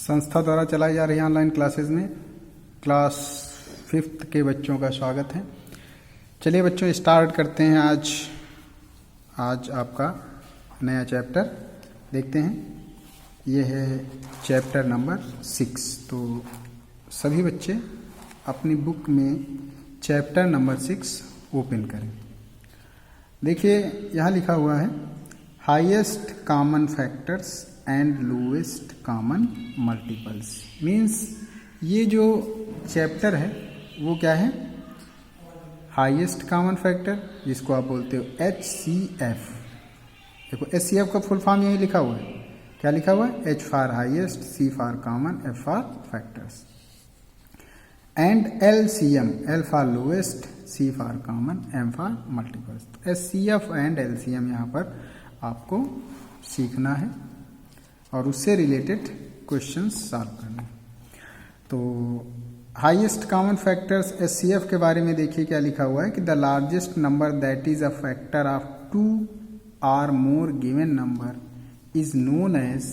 संस्था द्वारा चलाई जा रही ऑनलाइन क्लासेज में क्लास 5th के बच्चों का स्वागत है। चलिए बच्चों स्टार्ट करते हैं। आज आपका नया चैप्टर देखते हैं। ये है चैप्टर नंबर 6। तो सभी बच्चे अपनी बुक में चैप्टर नंबर 6 ओपन करें। देखिए यहाँ लिखा हुआ है highest common factors and lowest common multiples. Means ये जो चैप्टर है वो क्या है, हाईएस्ट कॉमन फैक्टर, जिसको आप बोलते हो HCF। देखो HCF का फुल फॉर्म यही लिखा हुआ है। क्या लिखा हुआ है? H for highest, C for common, F for factors. And LCM, L for lowest, C for common, M for multiples. तो HCF एंड LCM यहाँ पर आपको सीखना है और उससे रिलेटेड क्वेश्चंस सॉल्व करना है। तो हाईएस्ट कॉमन फैक्टर्स HCF के बारे में देखिए क्या लिखा हुआ है कि the largest number that is a factor of 2 or more given number is known as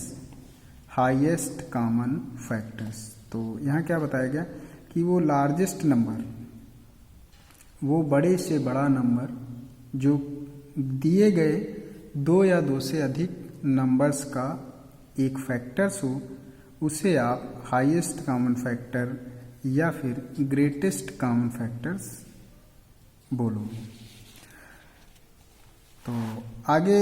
highest common factors. तो यहाँ क्या बताया गया कि वो लार्जेस्ट नंबर, वो बड़े से बड़ा नंबर जो दिए गए 2 या 2 से अधिक नंबर्स का एक फैक्टर्स हो, उसे आप हाईएस्ट कॉमन फैक्टर या फिर ग्रेटेस्ट कॉमन फैक्टर्स बोलोगे। तो आगे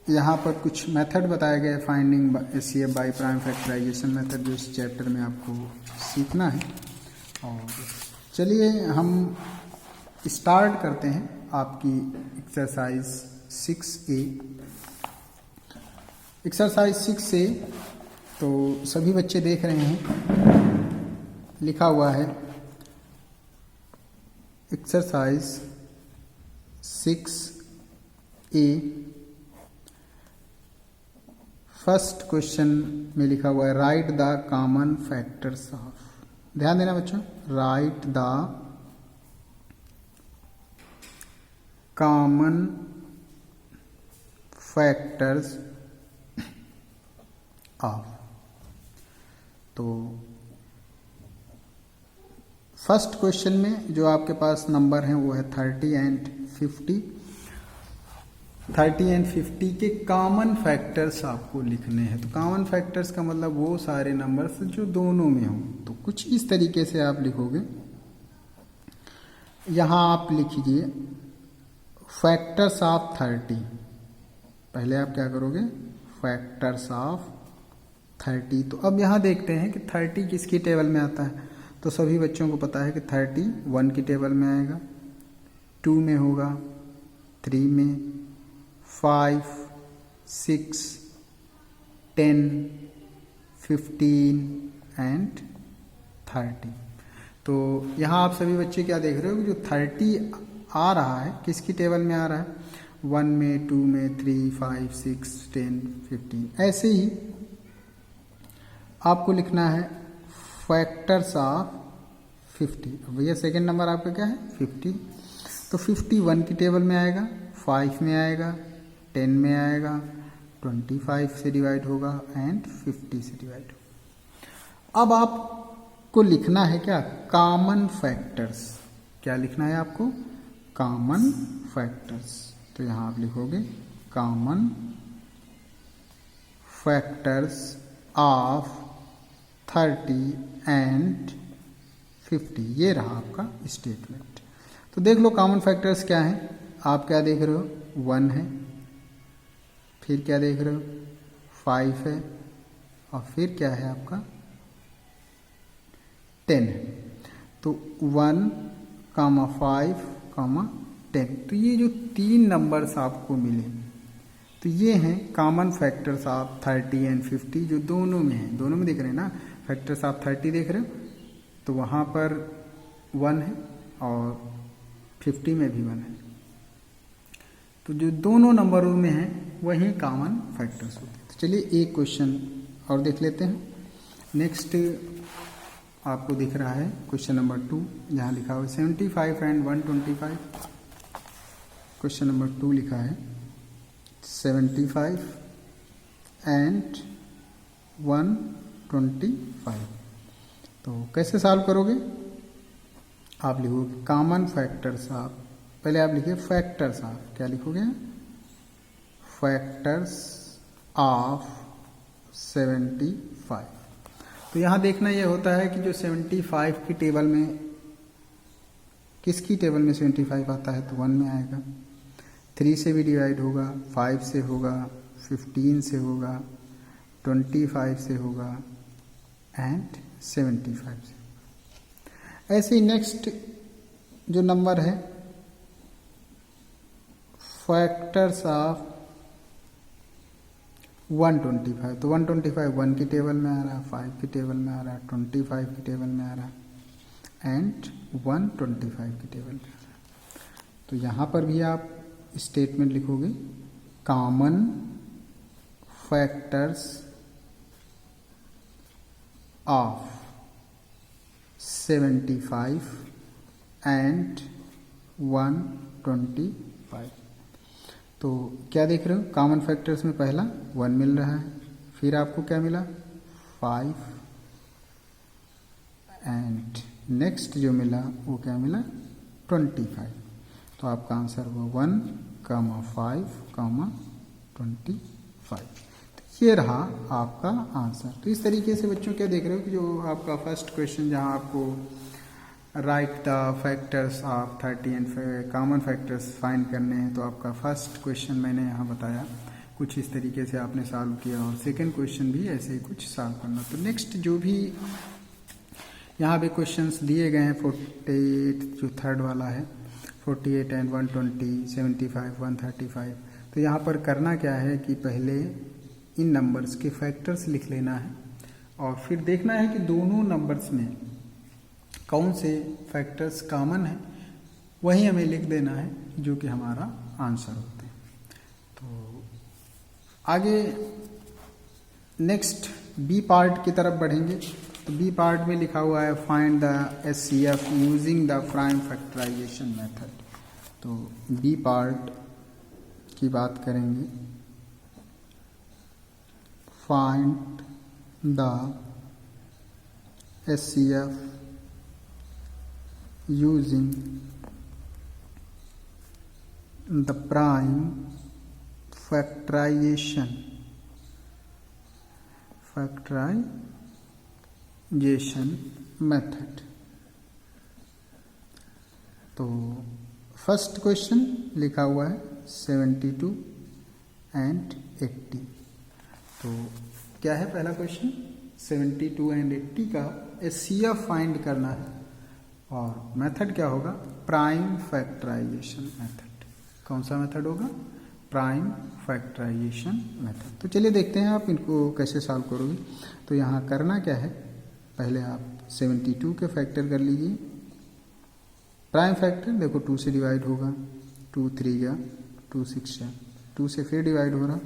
यहाँ पर कुछ मेथड बताया गया है finding HCF by prime factorisation method, जो इस चैप्टर में आपको सीखना है। और चलिए हम स्टार्ट करते हैं आपकी एक्सरसाइज 6A। एक्सरसाइज 6A तो सभी बच्चे देख रहे हैं, लिखा हुआ है एक्सरसाइज 6A। फर्स्ट क्वेश्चन में लिखा हुआ है right the common factors of. ध्यान देना बच्चों, right the common factors of. तो फर्स्ट क्वेश्चन में जो आपके पास नंबर हैं वो है 30 एंड 50। 30 एंड 50 के कॉमन फैक्टर्स आपको लिखने हैं। तो कॉमन फैक्टर्स का मतलब वो सारे नंबर्स जो दोनों में हों। तो कुछ इस तरीके से आप लिखोगे। यहाँ आप लिखिए फैक्टर्स ऑफ 30। पहले आप क्या करोगे, फैक्टर्स ऑफ 30। तो अब यहाँ देखते हैं कि 30 किसकी टेबल में आता है। तो सभी बच्चों को पता है कि 30 1 की टेबल में आएगा, 2 में होगा, 3 में, 5, 6, 10, 15 एंड 30। तो यहाँ आप सभी बच्चे क्या देख रहे हो कि जो 30 आ रहा है किसकी टेबल में आ रहा है, 1 में, 2 में, 3, 5, 6, 10, 15। ऐसे ही आपको लिखना है फैक्टर्स ऑफ 50। अब भैया सेकेंड नंबर आपका क्या है, 50। तो 50 1 की टेबल में आएगा, 5 में आएगा, 10 में आएगा, 25 से डिवाइड होगा एंड 50 से डिवाइड होगा। अब आपको लिखना है क्या, कॉमन फैक्टर्स। क्या लिखना है आपको, कॉमन फैक्टर्स। तो यहाँ आप लिखोगे कॉमन फैक्टर्स ऑफ 30 एंड 50। ये रहा आपका स्टेटमेंट। तो देख लो कॉमन फैक्टर्स क्या हैं। आप क्या देख रहे हो, 1 है, फिर क्या देख रहे हो, 5 है, और फिर क्या है आपका 10 है। तो 1, 5, 10। तो ये जो 3 नंबर्स आपको मिले, तो ये हैं कॉमन फैक्टर्स ऑफ 30 एंड 50, जो दोनों में हैं। दोनों में देख रहे हैं ना, फैक्टर्स ऑफ 30 देख रहे हो, तो वहाँ पर 1 है और 50 में भी 1 है। तो जो दोनों नंबरों में हैं वही कॉमन फैक्टर्स होते हैं। तो चलिए एक क्वेश्चन और देख लेते हैं। नेक्स्ट आपको दिख रहा है क्वेश्चन नंबर 2। यहाँ लिखा हुआ है 75 एंड 125। क्वेश्चन नंबर 2 लिखा है 75 एंड 1 25। तो कैसे सॉल्व करोगे? आप लिखोगे कॉमन फैक्टर्स ऑफ, पहले आप लिखिए फैक्टर्स ऑफ, क्या लिखोगे? Factors of 75। तो यहाँ देखना ये होता है कि जो 75 की टेबल में, किसकी टेबल में 75 आता है? तो 1 में आएगा, 3 से भी डिवाइड होगा, 5 से होगा, 15 से होगा, 25 से होगा एंड 75 से। ऐसे ही नेक्स्ट जो नंबर है फैक्टर्स ऑफ 125, तो 125 1 की टेबल में आ रहा है, 5 की टेबल में आ रहा है, 25 की टेबल में आ रहा है एंड 125 की टेबल में आ रहा है। तो यहाँ पर भी आप स्टेटमेंट लिखोगे कॉमन फैक्टर्स ऑफ 75 एंड 125। तो क्या देख रहे हो? कॉमन फैक्टर्स में पहला 1 मिल रहा है, फिर आपको क्या मिला? 5 एंड नेक्स्ट जो मिला वो क्या मिला? 25। तो आपका आंसर हुआ 1, 5, 25। ये रहा आपका आंसर। तो इस तरीके से बच्चों क्या देख रहे हो कि जो आपका फर्स्ट क्वेश्चन जहां आपको right the factors of 30 and common factors find करने हैं, तो आपका फर्स्ट क्वेश्चन मैंने यहाँ बताया कुछ इस तरीके से आपने सॉल्व किया, और सेकंड क्वेश्चन भी ऐसे ही कुछ सॉल्व करना। तो नेक्स्ट जो भी यहाँ पे क्वेश्चंस दिए गए हैं 48 जो थर्ड वाला है, 48 एंड 120, 75, 135, तो यहाँ पर करना क्या है कि पहले इन नंबर्स के फैक्टर्स लिख लेना है और फिर देखना है कि दोनों नंबर्स में कौन से फैक्टर्स कॉमन है, वही हमें लिख देना है जो कि हमारा आंसर होते हैं। तो आगे नेक्स्ट बी पार्ट की तरफ बढ़ेंगे। तो बी पार्ट में लिखा हुआ है find the HCF using the prime factorisation method. तो बी पार्ट की बात करेंगे, find the HCF using the prime factorization method। तो फर्स्ट क्वेश्चन लिखा हुआ है 72 एंड 80। तो क्या है पहला क्वेश्चन? 72 एंड 80 का एचसीएफ फाइंड करना है और मेथड क्या होगा? Prime factorisation method. कौन सा मेथड होगा? Prime factorisation method. तो चलिए देखते हैं आप इनको कैसे सॉल्व करोगे। तो यहाँ करना क्या है, पहले आप 72 के फैक्टर कर लीजिए। प्राइम फैक्टर देखो 2 से डिवाइड होगा, 2 3 या 2 6 या 2 से फिर डिवाइड हो रहा,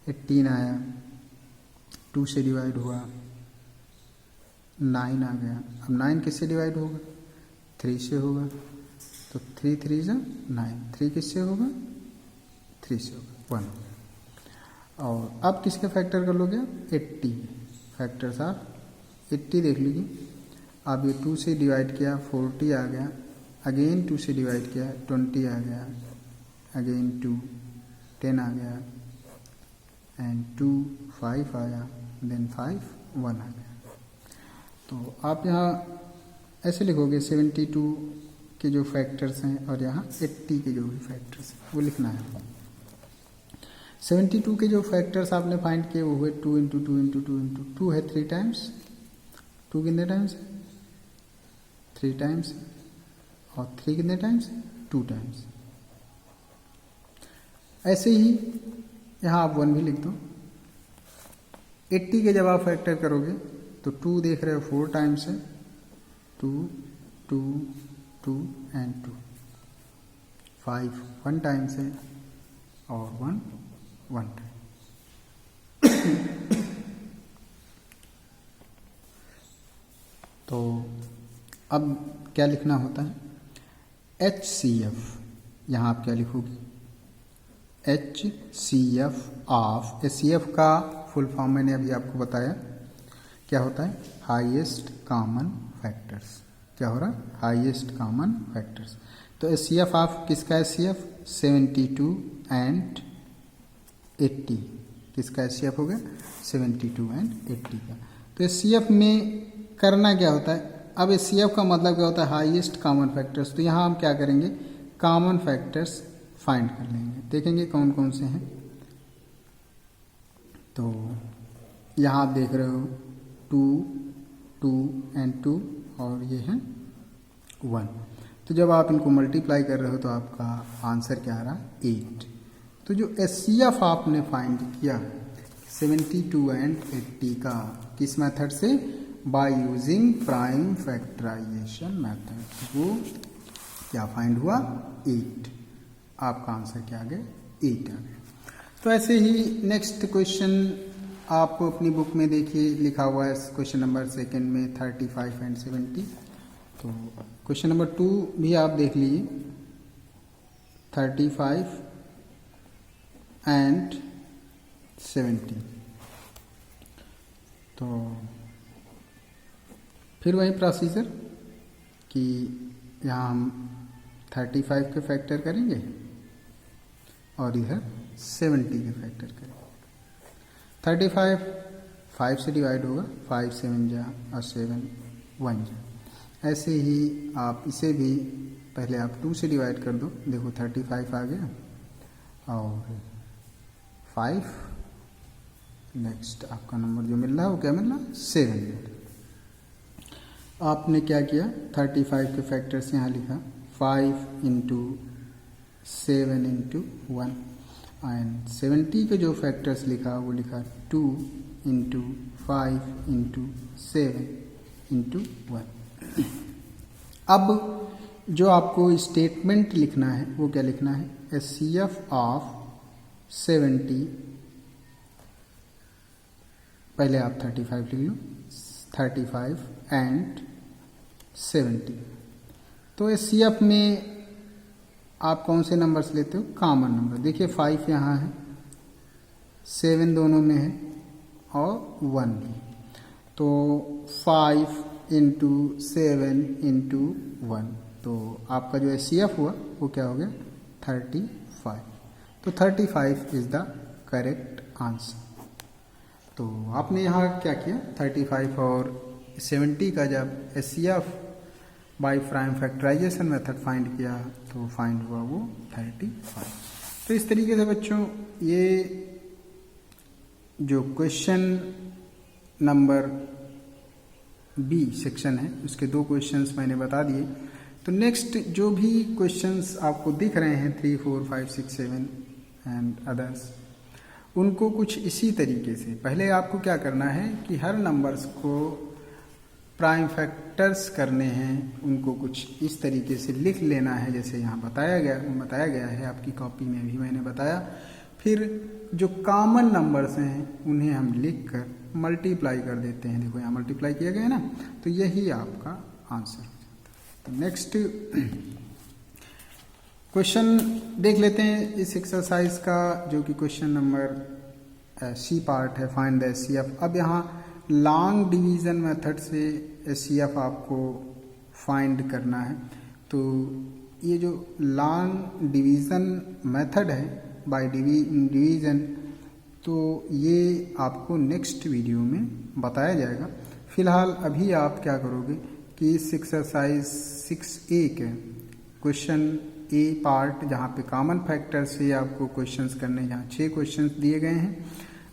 18 आया, 2 से डिवाइड हुआ, 9 आ गया। अब 9 किससे डिवाइड होगा? 3 से होगा, तो 3 3 जा 9, 3 किससे होगा? 3 से होगा 1। और अब किसके फैक्टर कर लोगे? 80 फैक्टर्स आप 80 देख लीजिए। अब ये 2 से डिवाइड किया 40 आ गया, अगेन 2 से डिवाइड किया 20 आ गया, अगेन 2 10 आ गया एंड 2 5 आया, देन 5 1 आ गया। तो आप यहाँ ऐसे लिखोगे 72 के जो फैक्टर्स हैं और यहाँ 80 के जो भी फैक्टर्स हैं वो लिखना है। 72 के जो फैक्टर्स आपने फाइंड किए वो हुए 2 इंटू 2 इंटू 2 इंटू 2 है 3 टाइम्स, 2 कितने टाइम्स है? 3 टाइम्स, और 3 कितने टाइम्स? 2 टाइम्स। ऐसे ही यहाँ आप 1 भी लिख दो। 80 के जब आप फैक्टर करोगे तो 2 देख रहे हो 4 टाइम्स है, 2 2 2 एंड 2, 5 1 टाइम्स है और 1 1 टाइम। तो अब क्या लिखना होता है? HCF। यहाँ आप क्या लिखोगे? HCF ऑफ, HCF का फुल फॉर्म मैंने अभी आपको बताया क्या होता है, हाईएस्ट कॉमन फैक्टर्स। क्या हो रहा है, हाईएस्ट कॉमन फैक्टर्स। तो एचसीएफ ऑफ किसका एचसीएफ, 72 एंड 80, किसका एचसीएफ हो गया, 72 एंड 80 का। तो एचसीएफ में करना क्या होता है, अब एचसीएफ का मतलब क्या होता है, हाईएस्ट कॉमन फैक्टर्स। तो यहाँ हम क्या करेंगे, कॉमन फैक्टर्स फाइंड कर लेंगे, देखेंगे कौन कौन से हैं। तो यहाँ आप देख रहे हो 2, 2 एंड 2 और ये है 1। तो जब आप इनको मल्टीप्लाई कर रहे हो तो आपका आंसर क्या आ रहा है, 8। तो जो एचसीएफ आपने फाइंड किया 72 एंड 80 का, किस मेथड से, by using prime factorisation method, वो क्या फाइंड हुआ, 8। आपका आंसर क्या आ गया, 8 आ गया। तो ऐसे ही नेक्स्ट क्वेश्चन आप अपनी बुक में देखिए, लिखा हुआ है क्वेश्चन नंबर 2 में 35 एंड 70। तो क्वेश्चन नंबर 2 भी आप देख लीजिए, 35 एंड 70। तो फिर वही प्रोसीजर कि यहाँ हम 35 के फैक्टर करेंगे और इधर 70 के फैक्टर करेंगे। 35 5 से डिवाइड होगा, 5 7 जा और 7 1 जा। ऐसे ही आप इसे भी पहले आप 2 से डिवाइड कर दो, देखो 35 आ गया और 5, नेक्स्ट आपका नंबर जो मिल रहा है वो क्या मिल रहा है, 7। आपने क्या किया, 35 के फैक्टर्स यहाँ लिखा, 5 इंटू 7 इंटू 1 एंड 70 के जो फैक्टर्स लिखा वो लिखा 2 इंटू 5 इंटू 7 इंटू 1। अब जो आपको स्टेटमेंट लिखना है वो क्या लिखना है, एचसीएफ ऑफ 70, पहले आप 35 लिख लो, 35 एंड 70। तो एचसीएफ में आप कौन से नंबर्स लेते हो, कॉमन नंबर। देखिए 5 यहाँ है, 7 दोनों में है और 1 भी। तो 5 इंटू 7 इंटू 1, तो आपका जो एचसीएफ हुआ वो क्या हो गया, 35। तो 35 इज द करेक्ट आंसर। तो आपने यहाँ क्या किया, 35 और 70 का जब HCF by prime factorisation method find किया तो फाइंड हुआ वो 35। तो इस तरीके से बच्चों ये जो क्वेश्चन नंबर बी सेक्शन है उसके 2 क्वेश्चंस मैंने बता दिए। तो नेक्स्ट जो भी क्वेश्चंस आपको दिख रहे हैं 3 4 5 6 7 एंड अदर्स, उनको कुछ इसी तरीके से पहले आपको क्या करना है कि हर नंबर्स को प्राइम फैक्टर्स करने हैं, उनको कुछ इस तरीके से लिख लेना है जैसे यहाँ बताया गया है, आपकी कॉपी में भी मैंने बताया। फिर जो कॉमन नंबर्स हैं उन्हें हम लिख कर मल्टीप्लाई कर देते हैं, देखो यहाँ मल्टीप्लाई किया गया है ना, तो यही आपका आंसर हो जाता है। तो नेक्स्ट क्वेश्चन देख लेते हैं इस एक्सरसाइज का, जो कि क्वेश्चन नंबर सी पार्ट है, फाइंड द एचसीएफ। अब यहाँ लॉन्ग डिवीज़न मेथड से एचसीएफ आपको फाइंड करना है। तो ये जो लॉन्ग डिवीज़न मेथड है बाय डिवीज़न, तो ये आपको नेक्स्ट वीडियो में बताया जाएगा। फिलहाल अभी आप क्या करोगे कि इस एक्सरसाइज 6A के क्वेश्चन ए पार्ट, जहाँ पे कॉमन फैक्टर से आपको क्वेश्चंस करने, जहाँ 6 क्वेश्चंस दिए गए हैं,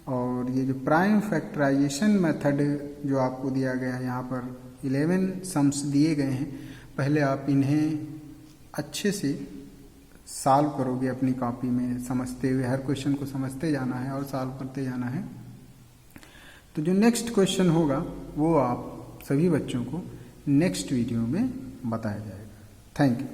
और ये जो प्राइम फैक्टराइजेशन मेथड जो आपको दिया गया है, यहाँ पर 11 सम्स दिए गए हैं। पहले आप इन्हें अच्छे से सॉल्व करोगे अपनी कॉपी में, समझते हुए, हर क्वेश्चन को समझते जाना है और सॉल्व करते जाना है। तो जो नेक्स्ट क्वेश्चन होगा वो आप सभी बच्चों को नेक्स्ट वीडियो में बताया जाएगा। Thank you.